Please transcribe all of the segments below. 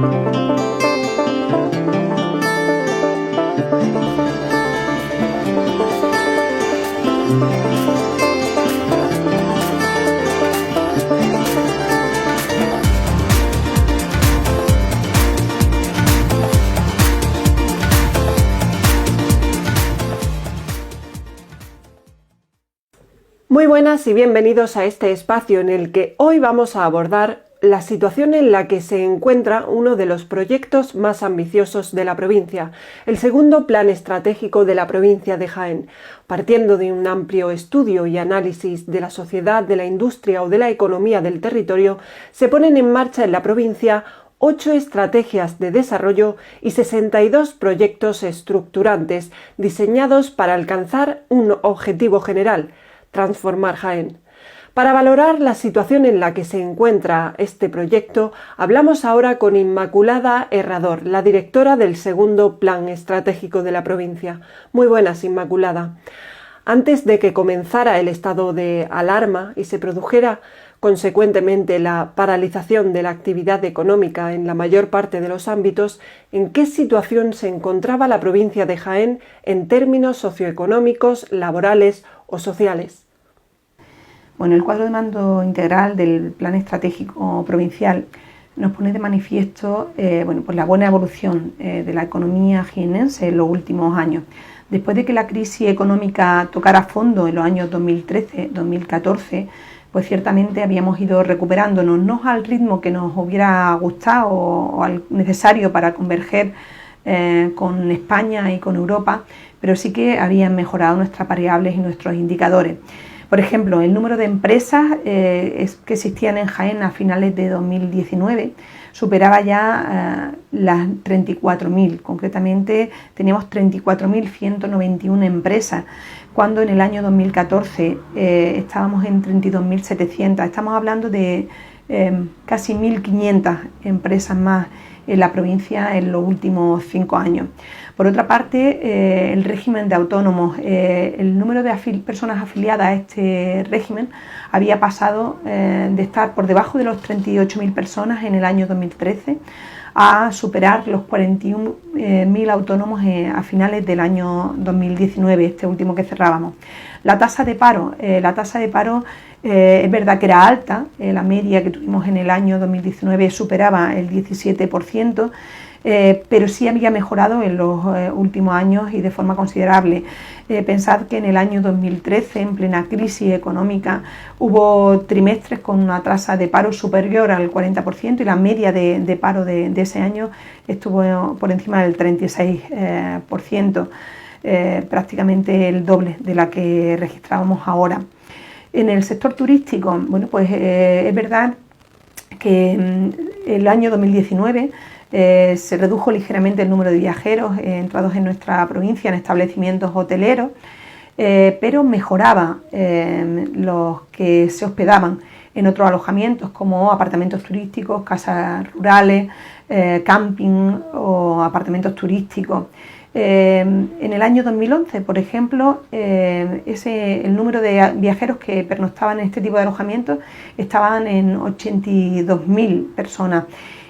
Muy buenas y bienvenidos a este espacio en el que hoy vamos a abordar la situación en la que se encuentra uno de los proyectos más ambiciosos de la provincia, el segundo Plan Estratégico de la provincia de Jaén. Partiendo de un amplio estudio y análisis de la sociedad, de la industria o de la economía del territorio, se ponen en marcha en la provincia 8 estrategias de desarrollo y 62 proyectos estructurantes diseñados para alcanzar un objetivo general: transformar Jaén. Para valorar la situación en la que se encuentra este proyecto, hablamos ahora con Inmaculada Herrador, la directora del segundo Plan Estratégico de la provincia. Muy buenas, Inmaculada. Antes de que comenzara el estado de alarma y se produjera consecuentemente la paralización de la actividad económica en la mayor parte de los ámbitos, ¿en qué situación se encontraba la provincia de Jaén en términos socioeconómicos, laborales o sociales? Bueno, el cuadro de mando integral del Plan Estratégico Provincial nos pone de manifiesto pues la buena evolución de la economía jienense en los últimos años. Después de que la crisis económica tocara fondo en los años 2013-2014, pues ciertamente habíamos ido recuperándonos, no al ritmo que nos hubiera gustado o al necesario para converger con España y con Europa, pero sí que habían mejorado nuestras variables y nuestros indicadores. Por ejemplo, el número de empresas que existían en Jaén a finales de 2019 superaba ya las 34.000, concretamente teníamos 34.191 empresas, cuando en el año 2014 estábamos en 32.700, estamos hablando de casi 1.500 empresas más en la provincia en los últimos 5 años. Por otra parte, el régimen de autónomos, el número de personas afiliadas a este régimen había pasado de estar por debajo de los 38.000 personas en el año 2013 a superar los 41.000 autónomos a finales del año 2019, este último que cerrábamos. La tasa de paro es verdad que era alta, la media que tuvimos en el año 2019 superaba el 17%, pero sí había mejorado en los últimos años y de forma considerable. Pensad que en el año 2013, en plena crisis económica, hubo trimestres con una tasa de paro superior al 40% y la media de paro de ese año estuvo por encima del 36%, prácticamente el doble de la que registrábamos ahora. En el sector turístico, bueno, pues es verdad que el año 2019 se redujo ligeramente el número de viajeros entrados en nuestra provincia en establecimientos hoteleros, pero mejoraba los que se hospedaban en otros alojamientos como apartamentos turísticos, casas rurales, camping o apartamentos turísticos. En el año 2011, por ejemplo, el número de viajeros que pernoctaban en este tipo de alojamientos estaban en 82.000 personas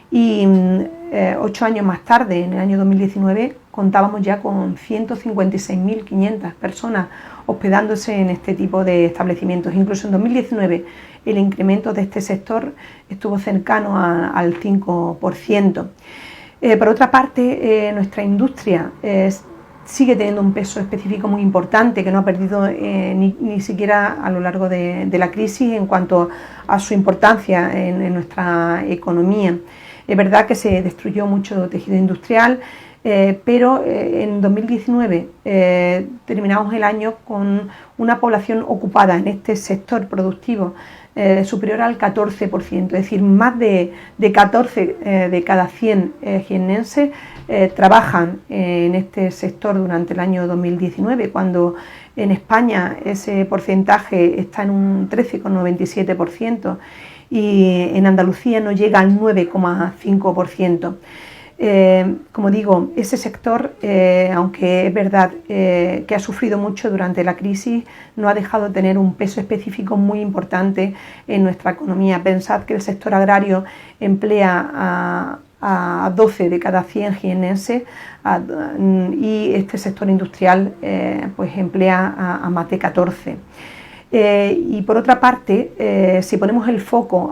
y 8 años más tarde, en el año 2019, contábamos ya con 156.500 personas hospedándose en este tipo de establecimientos. Incluso en 2019 el incremento de este sector estuvo cercano al 5%. Por otra parte, nuestra industria sigue teniendo un peso específico muy importante que no ha perdido ni siquiera a lo largo de la crisis en cuanto a su importancia en nuestra economía. Es verdad que se destruyó mucho tejido industrial, pero en 2019 terminamos el año con una población ocupada en este sector productivo superior al 14%, es decir, más de 14 de cada 100 jiennenses trabajan en este sector durante el año 2019, cuando en España ese porcentaje está en un 13,97% y en Andalucía no llega al 9,5%. Como digo, ese sector, aunque es verdad que ha sufrido mucho durante la crisis, no ha dejado de tener un peso específico muy importante en nuestra economía. Pensad que el sector agrario emplea a 12 de cada 100 jiennenses y este sector industrial pues emplea a más de 14. Y por otra parte, si ponemos el foco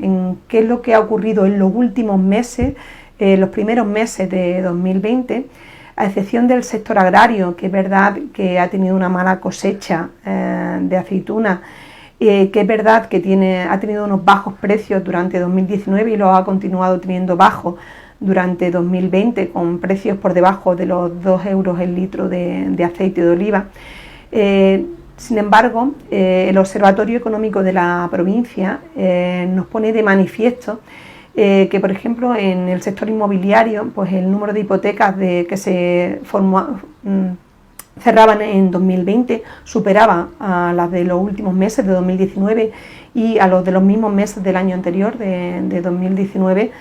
en qué es lo que ha ocurrido en los últimos meses, los primeros meses de 2020, a excepción del sector agrario, que es verdad que ha tenido una mala cosecha de aceituna, que es verdad que ha tenido unos bajos precios durante 2019 y los ha continuado teniendo bajos durante 2020, con precios por debajo de los 2 euros el litro de aceite de oliva. Sin embargo, el Observatorio Económico de la provincia nos pone de manifiesto que, por ejemplo, en el sector inmobiliario, pues el número de hipotecas que se cerraban en 2020 superaba a las de los últimos meses de 2019 y a los de los mismos meses del año anterior, de 2019.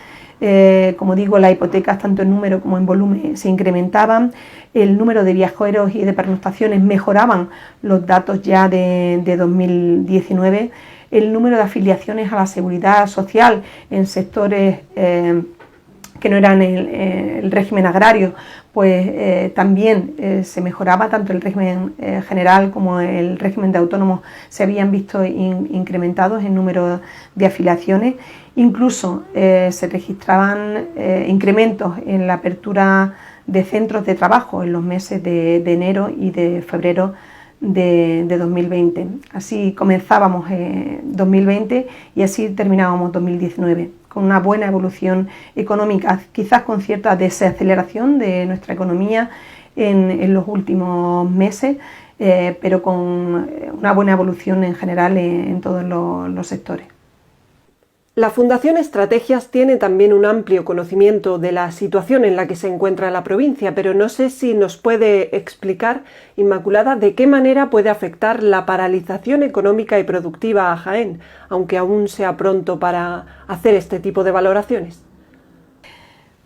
Como digo, las hipotecas tanto en número como en volumen se incrementaban, el número de viajeros y de pernoctaciones mejoraban los datos ya de 2019, el número de afiliaciones a la seguridad social en sectores que no eran el régimen agrario, pues también se mejoraba, tanto el régimen general como el régimen de autónomos se habían visto incrementados en número de afiliaciones. Incluso se registraban incrementos en la apertura de centros de trabajo en los meses de enero y de febrero de 2020. Así comenzábamos 2020 y así terminábamos 2019, con una buena evolución económica, quizás con cierta desaceleración de nuestra economía en los últimos meses, pero con una buena evolución en general en todos los sectores. La Fundación Estrategias tiene también un amplio conocimiento de la situación en la que se encuentra la provincia, pero no sé si nos puede explicar, Inmaculada, de qué manera puede afectar la paralización económica y productiva a Jaén, aunque aún sea pronto para hacer este tipo de valoraciones.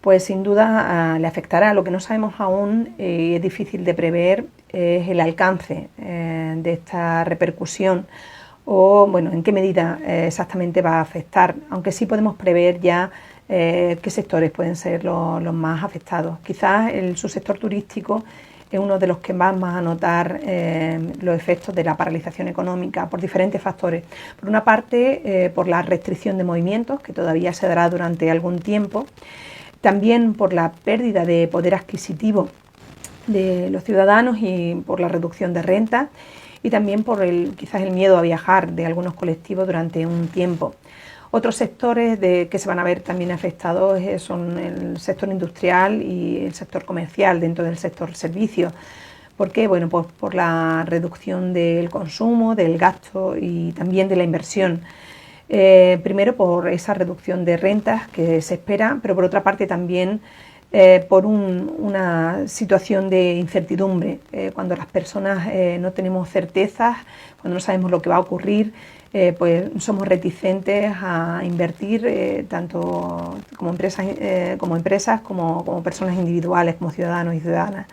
Pues sin duda le afectará. Lo que no sabemos aún y es difícil de prever es el alcance de esta repercusión, o bueno, en qué medida exactamente va a afectar, aunque sí podemos prever ya qué sectores pueden ser los más afectados. Quizás el subsector turístico es uno de los que va más a notar los efectos de la paralización económica por diferentes factores. Por una parte, por la restricción de movimientos, que todavía se dará durante algún tiempo, también por la pérdida de poder adquisitivo de los ciudadanos y por la reducción de rentas, y también por quizás el miedo a viajar de algunos colectivos durante un tiempo. Otros sectores que se van a ver también afectados son el sector industrial y el sector comercial dentro del sector servicios. ¿Por qué? Bueno, pues por la reducción del consumo, del gasto y también de la inversión. Primero por esa reducción de rentas que se espera, pero por otra parte también por una situación de incertidumbre, cuando las personas no tenemos certezas, cuando no sabemos lo que va a ocurrir, pues somos reticentes a invertir tanto como empresas como personas individuales, como ciudadanos y ciudadanas.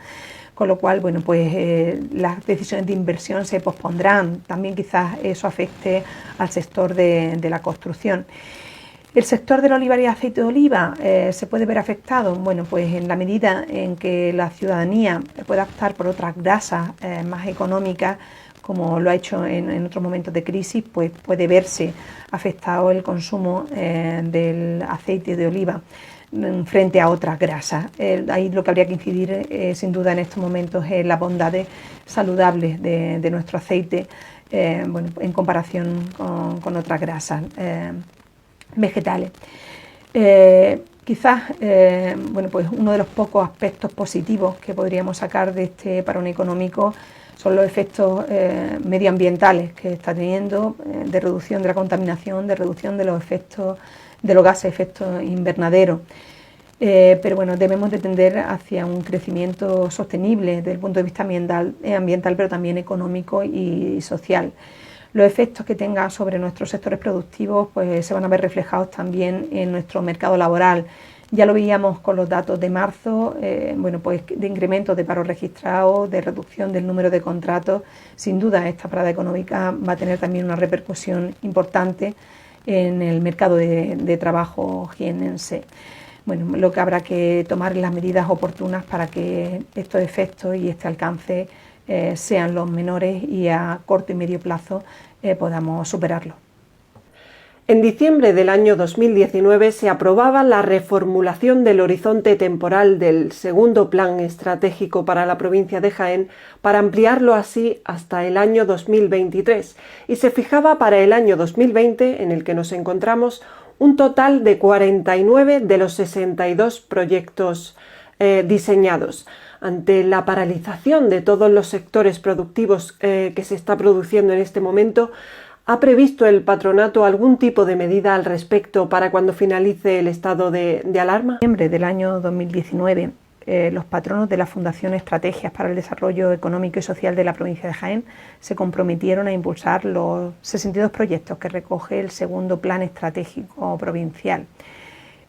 Con lo cual, bueno, pues las decisiones de inversión se pospondrán. También quizás eso afecte al sector de la construcción. ¿El sector del olivar y aceite de oliva se puede ver afectado? Bueno, pues en la medida en que la ciudadanía pueda optar por otras grasas más económicas, como lo ha hecho en otros momentos de crisis, pues puede verse afectado el consumo del aceite de oliva frente a otras grasas. Ahí lo que habría que incidir sin duda en estos momentos es las bondades saludables de nuestro aceite, bueno, en comparación con otras grasas vegetales. Quizás bueno, pues uno de los pocos aspectos positivos que podríamos sacar de este parón económico son los efectos medioambientales que está teniendo, de reducción de la contaminación, de reducción de los efectos de los gases de efecto invernadero. Pero bueno, debemos de tender hacia un crecimiento sostenible desde el punto de vista ambiental, pero también económico y social. Los efectos que tenga sobre nuestros sectores productivos pues se van a ver reflejados también en nuestro mercado laboral. Ya lo veíamos con los datos de marzo, bueno, pues de incremento de paro registrado, de reducción del número de contratos. Sin duda esta parada económica va a tener también una repercusión importante en el mercado de trabajo jiennense. Bueno, lo que habrá que tomar las medidas oportunas para que estos efectos y este alcance sean los menores y a corto y medio plazo podamos superarlo. En diciembre del año 2019 se aprobaba la reformulación del horizonte temporal del segundo Plan Estratégico para la provincia de Jaén para ampliarlo así hasta el año 2023 y se fijaba para el año 2020, en el que nos encontramos, un total de 49 de los 62 proyectos diseñados. Ante la paralización de todos los sectores productivos que se está produciendo en este momento, ¿ha previsto el patronato algún tipo de medida al respecto para cuando finalice el estado de alarma? En noviembre del año 2019, los patronos de la Fundación Estrategias para el Desarrollo Económico y Social de la provincia de Jaén se comprometieron a impulsar los 62 proyectos que recoge el segundo Plan Estratégico Provincial,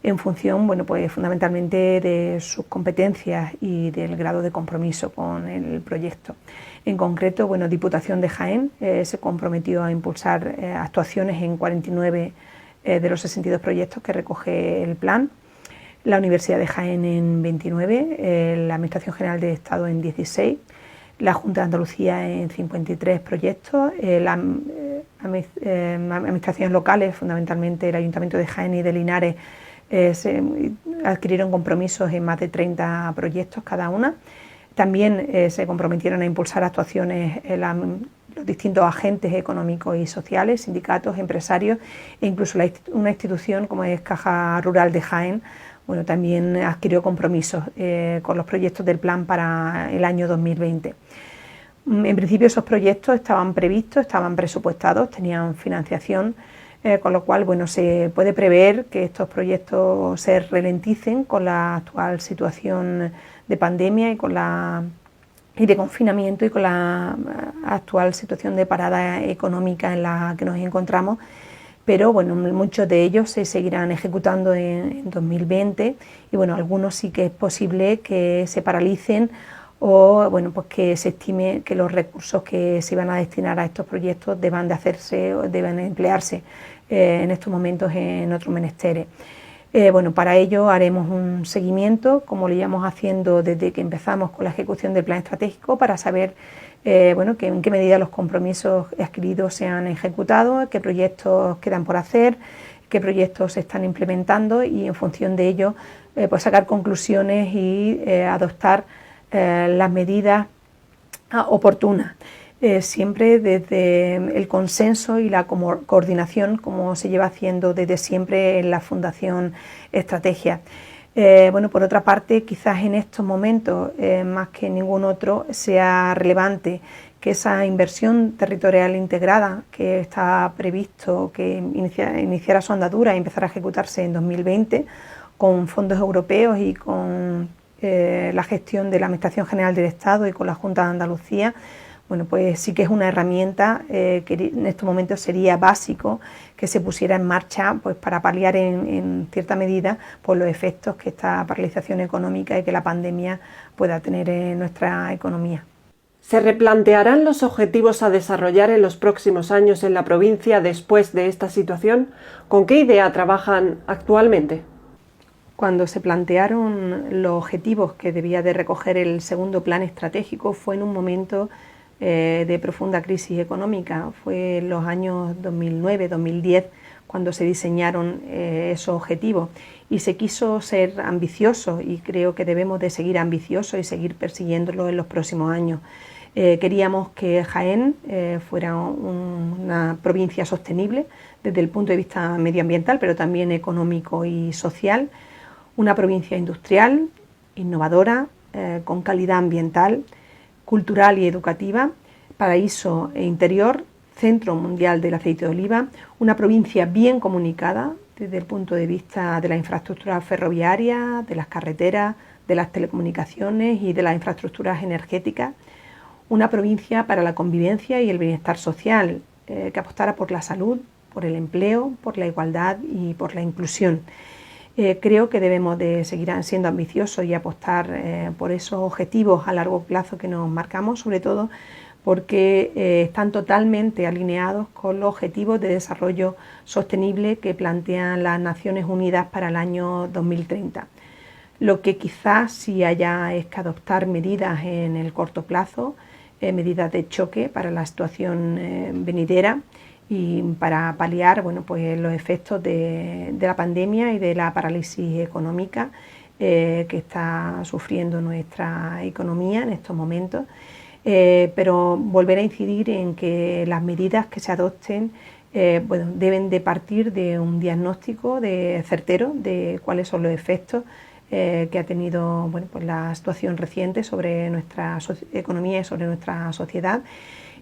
en función, bueno, pues fundamentalmente de sus competencias y del grado de compromiso con el proyecto. En concreto, bueno, Diputación de Jaén se comprometió a impulsar actuaciones en 49 de los 62 proyectos que recoge el plan, la Universidad de Jaén en 29, la Administración General del Estado en 16, la Junta de Andalucía en 53 proyectos, las administraciones locales, fundamentalmente el Ayuntamiento de Jaén y de Linares, se adquirieron compromisos en más de 30 proyectos cada una. También se comprometieron a impulsar actuaciones los distintos agentes económicos y sociales, sindicatos, empresarios e incluso una institución como es Caja Rural de Jaén, bueno, también adquirió compromisos con los proyectos del plan para el año 2020. En principio esos proyectos estaban previstos, estaban presupuestados, tenían financiación, con lo cual, bueno, se puede prever que estos proyectos se ralenticen con la actual situación de pandemia y de confinamiento y con la actual situación de parada económica en la que nos encontramos, pero bueno, muchos de ellos se seguirán ejecutando en 2020 y bueno, algunos sí que es posible que se paralicen o bueno, pues que se estime que los recursos que se van a destinar a estos proyectos deban de hacerse o deben emplearse en estos momentos en otros menesteres. Bueno, para ello haremos un seguimiento, como lo llevamos haciendo desde que empezamos con la ejecución del plan estratégico, para saber bueno, en qué medida los compromisos adquiridos se han ejecutado, qué proyectos quedan por hacer, qué proyectos se están implementando y en función de ello pues sacar conclusiones y adoptar las medidas oportunas. Siempre desde el consenso y la coordinación, como se lleva haciendo desde siempre en la Fundación Estrategia. Bueno, por otra parte, quizás en estos momentos, más que en ningún otro, sea relevante que esa inversión territorial integrada que está previsto que iniciara su andadura y empezara a ejecutarse en 2020 con fondos europeos y con la gestión de la Administración General del Estado y con la Junta de Andalucía, bueno, pues sí que es una herramienta que en estos momentos sería básico que se pusiera en marcha pues para paliar en cierta medida pues los efectos que esta paralización económica y que la pandemia pueda tener en nuestra economía. ¿Se replantearán los objetivos a desarrollar en los próximos años en la provincia después de esta situación? ¿Con qué idea trabajan actualmente? Cuando se plantearon los objetivos que debía de recoger el segundo plan estratégico fue en un momento de profunda crisis económica. Fue en los años 2009-2010 cuando se diseñaron esos objetivos y se quiso ser ambicioso y creo que debemos de seguir ambiciosos y seguir persiguiéndolo en los próximos años. Queríamos que Jaén fuera una provincia sostenible desde el punto de vista medioambiental, pero también económico y social, una provincia industrial, innovadora, con calidad ambiental, cultural y educativa, paraíso interior, centro mundial del aceite de oliva, una provincia bien comunicada desde el punto de vista de la infraestructura ferroviaria, de las carreteras, de las telecomunicaciones y de las infraestructuras energéticas, una provincia para la convivencia y el bienestar social, que apostara por la salud, por el empleo, por la igualdad y por la inclusión. Creo que debemos de seguir siendo ambiciosos y apostar por esos objetivos a largo plazo que nos marcamos, sobre todo porque están totalmente alineados con los objetivos de desarrollo sostenible que plantean las Naciones Unidas para el año 2030. Lo que quizás sí haya es que adoptar medidas en el corto plazo, medidas de choque para la situación venidera y para paliar pues los efectos de la pandemia y de la parálisis económica que está sufriendo nuestra economía en estos momentos. Pero volver a incidir en que las medidas que se adopten deben de partir de un diagnóstico certero de cuáles son los efectos que ha tenido pues la situación reciente sobre nuestra economía y sobre nuestra sociedad,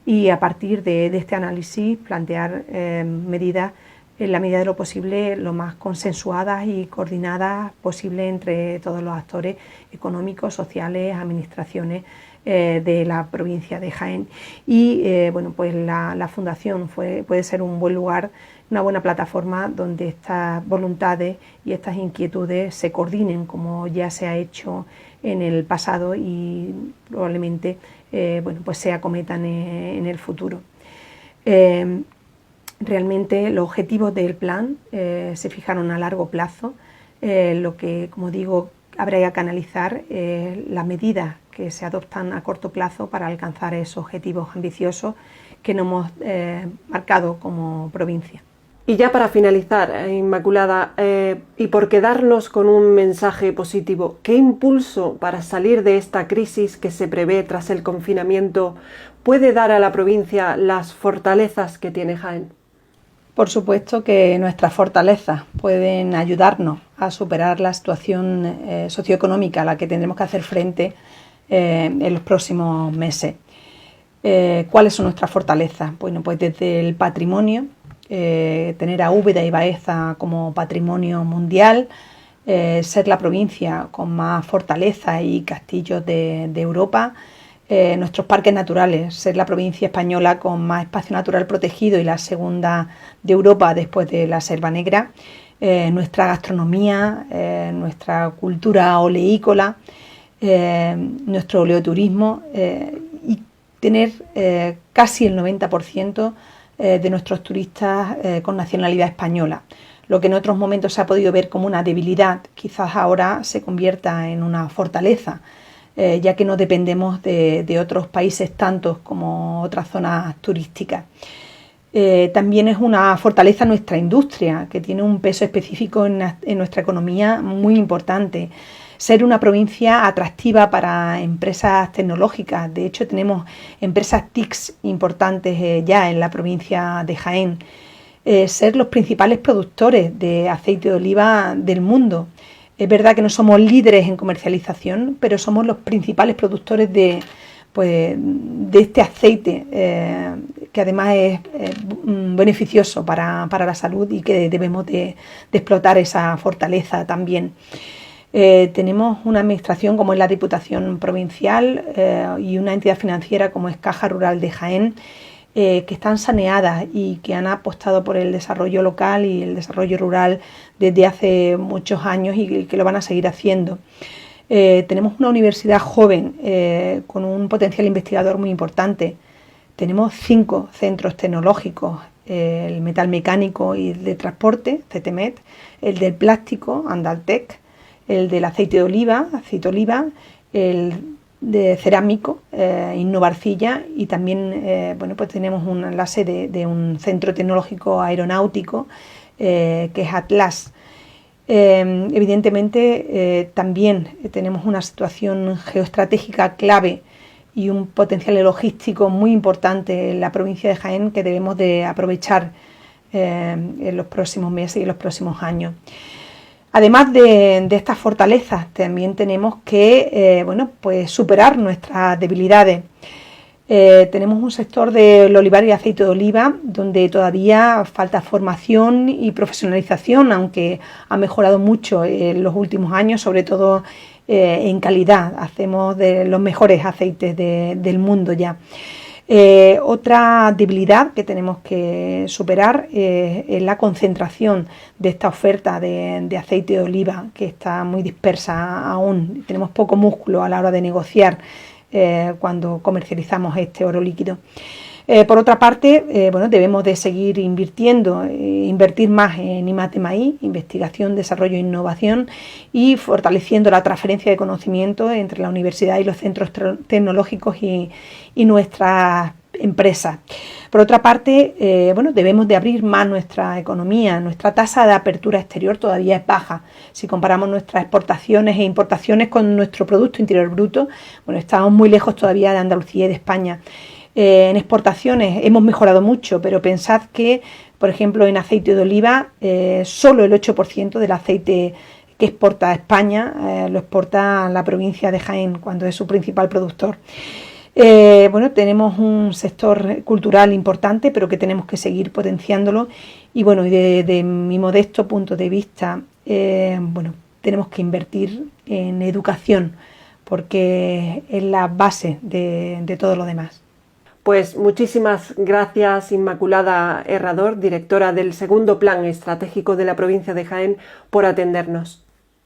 y a partir de este análisis plantear medidas en la medida de lo posible lo más consensuadas y coordinadas posible entre todos los actores económicos, sociales, administraciones de la provincia de Jaén. Y pues la Fundación puede ser un buen lugar, una buena plataforma donde estas voluntades y estas inquietudes se coordinen, como ya se ha hecho en el pasado y probablemente pues se acometan en el futuro. Realmente los objetivos del plan se fijaron a largo plazo. Lo que, como digo, habría que analizar las medidas que se adoptan a corto plazo para alcanzar esos objetivos ambiciosos que nos hemos marcado como provincia. Y ya para finalizar, Inmaculada, y por quedarnos con un mensaje positivo, ¿qué impulso para salir de esta crisis que se prevé tras el confinamiento puede dar a la provincia las fortalezas que tiene Jaén? Por supuesto que nuestras fortalezas pueden ayudarnos a superar la situación socioeconómica a la que tendremos que hacer frente en los próximos meses. ¿Cuáles son nuestras fortalezas? Bueno, pues desde el patrimonio, tener a Úbeda y Baeza como patrimonio mundial, ser la provincia con más fortaleza y castillos de Europa, nuestros parques naturales, ser la provincia española con más espacio natural protegido y la segunda de Europa después de la Selva Negra, nuestra gastronomía, nuestra cultura oleícola, nuestro oleoturismo y tener casi el 90% de nuestros turistas con nacionalidad española. Lo que en otros momentos se ha podido ver como una debilidad, quizás ahora se convierta en una fortaleza, ya que no dependemos de otros países tantos como otras zonas turísticas. También es una fortaleza nuestra industria, que tiene un peso específico en nuestra economía muy importante. Ser una provincia atractiva para empresas tecnológicas. De hecho, tenemos empresas TICs importantes ya en la provincia de Jaén. Ser los principales productores de aceite de oliva del mundo. Es verdad que no somos líderes en comercialización, pero somos los principales productores de este aceite, que además es beneficioso para la salud y que debemos de explotar esa fortaleza también. Tenemos una administración como es la Diputación Provincial y una entidad financiera como es Caja Rural de Jaén, que están saneadas y que han apostado por el desarrollo local y el desarrollo rural desde hace muchos años y que lo van a seguir haciendo. Tenemos una universidad joven con un potencial investigador muy importante. Tenemos 5 centros tecnológicos, el metalmecánico y el de transporte, CTMet, el del plástico, Andaltec, el del aceite de oliva, Aceite Oliva, el de cerámico, Innovarcilla, y también pues tenemos la sede de un centro tecnológico aeronáutico que es Atlas. Evidentemente también tenemos una situación geoestratégica clave y un potencial logístico muy importante en la provincia de Jaén que debemos de aprovechar en los próximos meses y en los próximos años. Además de estas fortalezas, también tenemos que pues superar nuestras debilidades. Tenemos un sector del olivar y aceite de oliva donde todavía falta formación y profesionalización, aunque ha mejorado mucho en los últimos años, sobre todo en calidad. Hacemos de los mejores aceites del mundo ya. Otra debilidad que tenemos que superar es la concentración de esta oferta de aceite de oliva, que está muy dispersa aún. Tenemos poco músculo a la hora de negociar cuando comercializamos este oro líquido. Por otra parte, bueno, debemos de seguir invertir más en I+D+I, investigación, desarrollo e innovación, y fortaleciendo la transferencia de conocimiento entre la universidad y los centros tecnológicos y nuestras empresas. Por otra parte, bueno, debemos de abrir más nuestra economía. Nuestra tasa de apertura exterior todavía es baja. Si comparamos nuestras exportaciones e importaciones con nuestro Producto Interior Bruto, bueno, estamos muy lejos todavía de Andalucía y de España. En exportaciones hemos mejorado mucho, pero pensad que, por ejemplo, en aceite de oliva, solo el 8% del aceite que exporta a España lo exporta a la provincia de Jaén, cuando es su principal productor. Bueno, tenemos un sector cultural importante, pero que tenemos que seguir potenciándolo, y bueno, de mi modesto punto de vista, bueno, tenemos que invertir en educación, porque es la base de todo lo demás. Pues muchísimas gracias, Inmaculada Herrador, directora del segundo Plan Estratégico de la provincia de Jaén, por atendernos.